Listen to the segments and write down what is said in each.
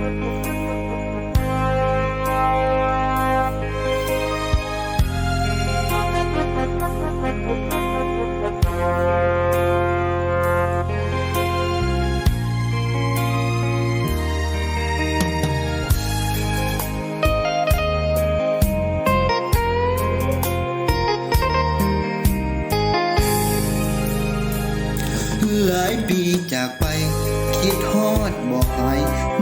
หลายปีจากไปคิดฮอดบ่หาย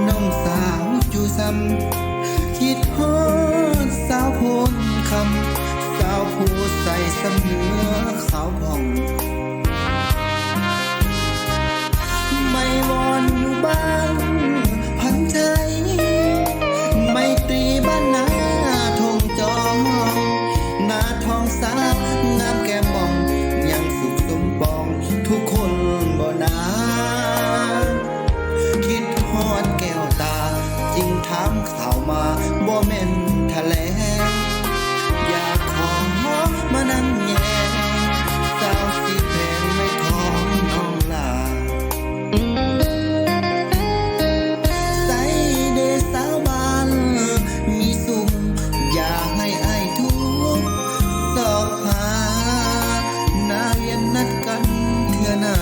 น้องสาวอยู่ซ้ำคิดฮอดสาวโพนคำสาวผู้ใส่สำเนื้อขาวผ่องไม่วอนอยู่บ้านพันใจไม่ตรีบ้านนาทงจองหน้าทองสาวงามแก้มบ่องยังสุขสมปองทุกคนบ่นาคิดฮอดแก้วตาจึงถามข่าวมาบ่แม่นแถลงอยากขอมานั่งแยงสาวสีแพงไม่ท้องน้องลาใส่เดสาวบ้านมีสุ่มอยากให้อายทุกสอบหาหน้าเวียนนัดกันเทื่อหน้า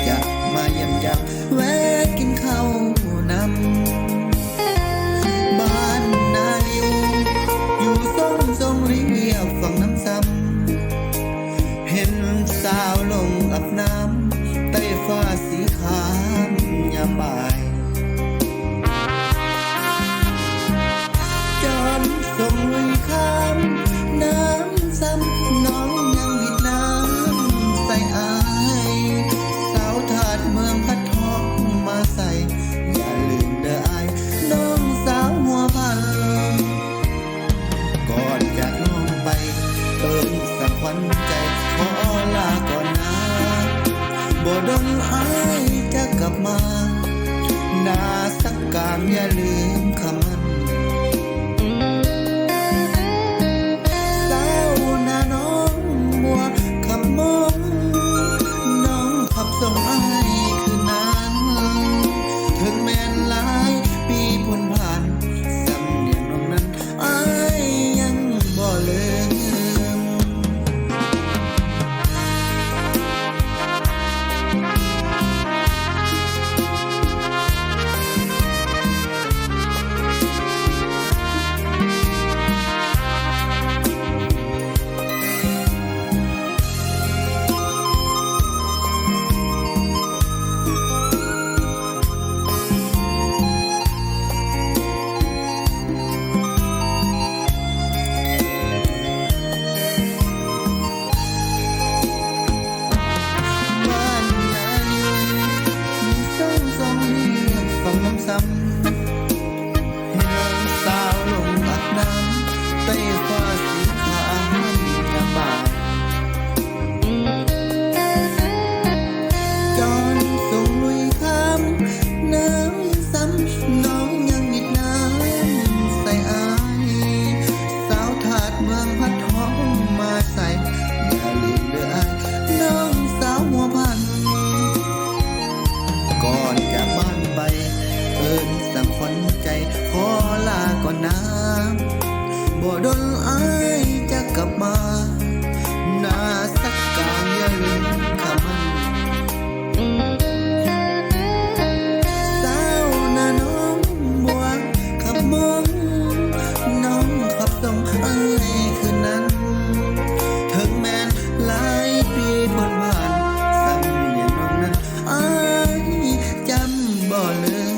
จะมาเยี่ยมยักแวะกินข้าวนำบ้านนาลิวอยู่ทรงเรียบฝั่งน้ำซ้ำเห็นสาวลงอาบน้ำใต้ฟ้าสีขาวยามบ่ายจอนส่งลุยข้ามน้ำซ้ำน้องยังวิดน้ำใส่อายสาวถาดเมืองพัดทองมาใส่อย่าลืมเด้ออายน้องสาวหัวพันก่อนจากน้องไปเอิ้นสักขวัญใจขอลาก่อนนะบ่ดนอายจะกลับมาหน้าสักการอย่าลืมคำมันสาวหน้าน้องบัวคำมองน้องขับส่งอายคืนนั้นถึงแม้นหลายปีพ้นผ่านสำเนียงน้องนั้นอายยังบ่ลืมซ้ำเห็นสาวลงอาบน้ำใต้ฟ้าสีขาวยามบ่ายจอนส่งลุยข้ามน้ำซ้ำน้องยังมิดน้ำใส่อายสาวถาดเมืองพัดทองมาใส่อย่าลืมเด้ออายน้องสาวหัวพันก่อนจากบ้านไปเอิ้นสั่งขวัญใจขอลาก่อนนะบ่ดนอายจะกลับมาหน้าสักการอย่าลืมคำมันสาวหน้าน้องบัวขับมองน้องขับส่งอายคืนนั้นถึงแม้นหลายปีพ้นผ่านสำเนียงน้องนั้นอายจำบ่ลืม